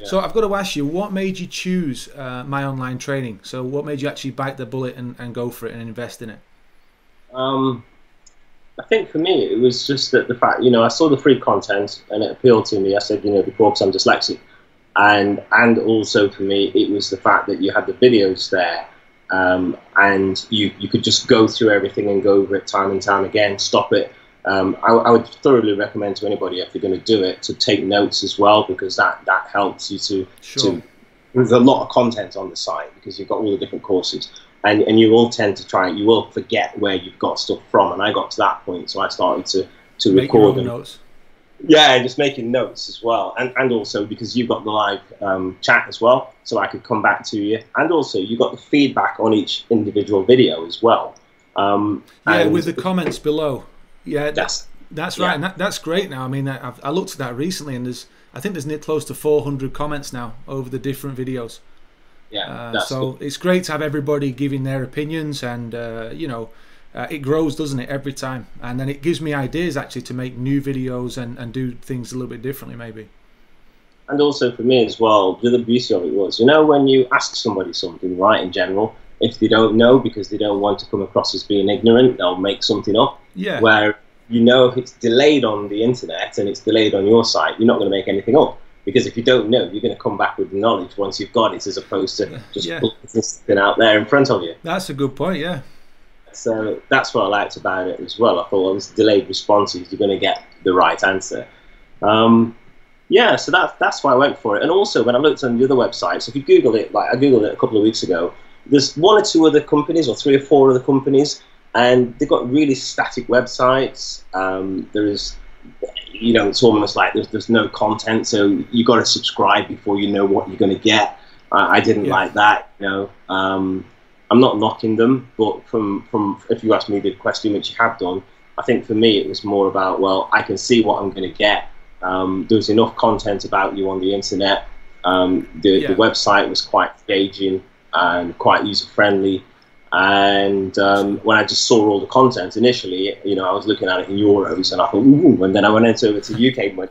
So I've got to ask you, what made you choose my online training? So what made you actually bite the bullet and go for it and invest in it? I think for me, it was just that the fact, I saw the free content and it appealed to me. I said, before, because I'm dyslexic. And also for me, it was the fact that you had the videos there, and you could just go through everything and go over it time and time again, stop it. I would thoroughly recommend to anybody, if you're going to do it, to take notes as well, because that helps you to there's a lot of content on the site because you've got all the different courses. And you will tend to you will forget where you've got stuff from. And I got to that point, so I started to make record your own notes. Yeah, just making notes as well. And also because you've got the live chat as well, so I could come back to you. And also you got the feedback on each individual video as well. Yeah, with the comments below. Yeah, that's right. Yeah. And that's great now. I mean, I looked at that recently, and I think there's close to 400 comments now over the different videos. Yeah, so good. it's great to have everybody giving their opinions, and it grows, doesn't it, every time? And then it gives me ideas actually to make new videos and do things a little bit differently, maybe. And also for me as well, the beauty of it was, when you ask somebody something, right, in general, if they don't know because they don't want to come across as being ignorant, they'll make something up. Yeah. Where if it's delayed on the internet and it's delayed on your site, you're not going to make anything up. Because if you don't know, you're going to come back with the knowledge once you've got it, as opposed to just putting something out there in front of you. That's a good point, yeah. So that's what I liked about it as well. I thought, well, with delayed responses, you're going to get the right answer. Yeah, so that's why I went for it. And also, when I looked on the other websites, if you Google it, like I Googled it a couple of weeks ago, there's 1 or 2 other companies, or 3 or 4 other companies, and they've got really static websites. There's it's almost like there's no content, so you got to subscribe before you know what you're going to get. I didn't like that. I'm not knocking them, but from if you ask me the question, which you have done, I think for me it was more about, well, I can see what I'm going to get. There's enough content about you on the internet. The website was quite engaging and quite user friendly. And when I just saw all the content initially, I was looking at it in euros, and I thought, ooh, and then I went over to UK money,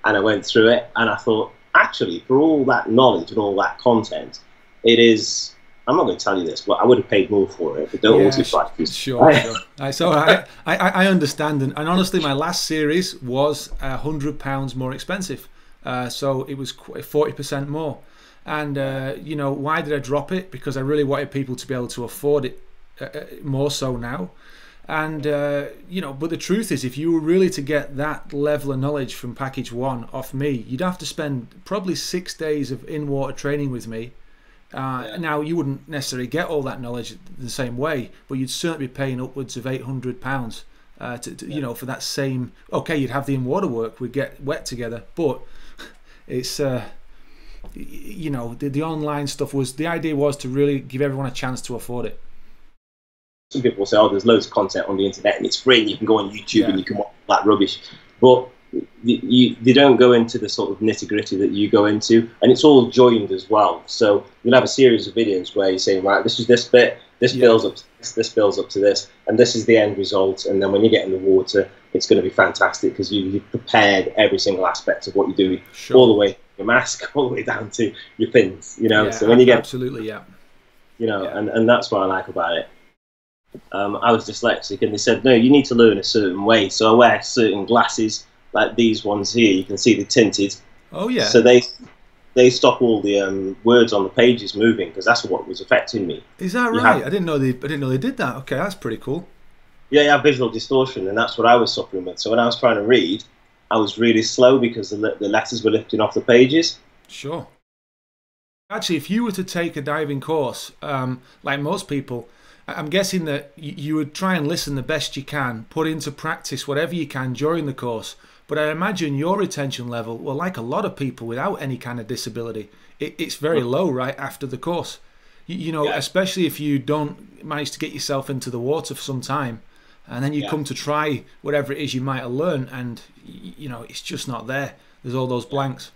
and I went through it, and I thought, actually, for all that knowledge and all that content, it is. I'm not going to tell you this, but I would have paid more for it. But don't multiply. Sure. So I understand, and honestly, my last series was £100 more expensive, so it was 40% more. And why did I drop it? Because I really wanted people to be able to afford it more so now. And but the truth is, if you were really to get that level of knowledge from package 1 off me, you'd have to spend probably 6 days of in-water training with me. Now, you wouldn't necessarily get all that knowledge the same way, but you'd certainly be paying upwards of £800 for that same. Okay, you'd have the in-water work, we'd get wet together, but it's the online stuff was, the idea was to really give everyone a chance to afford it. Some people say, oh, there's loads of content on the internet and it's free and you can go on YouTube and you can watch that rubbish, but they don't go into the sort of nitty-gritty that you go into, and it's all joined as well. So you'll have a series of videos where you're saying, right, this is this bit, this builds up to this builds up to this, and this is the end result. And then when you get in the water, it's going to be fantastic because you've prepared every single aspect of what you're doing, all the way to your mask, all the way down to your fins. So when you get and that's what I like about it. I was dyslexic, and they said, no, you need to learn a certain way. So I wear certain glasses, like these ones here. You can see they're tinted. Oh yeah. So they stop all the words on the pages moving, because that's what was affecting me. Is that right? I didn't know they did that. Okay, that's pretty cool. Yeah, you have visual distortion, and that's what I was suffering with. So when I was trying to read, I was really slow because the letters were lifting off the pages. Sure. Actually, if you were to take a diving course, like most people, I'm guessing that you would try and listen the best you can, put into practice whatever you can during the course. But I imagine your retention level, well, like a lot of people without any kind of disability, it's very low right after the course. Especially if you don't manage to get yourself into the water for some time, and then you come to try whatever it is you might have learned, and it's just not there. There's all those blanks.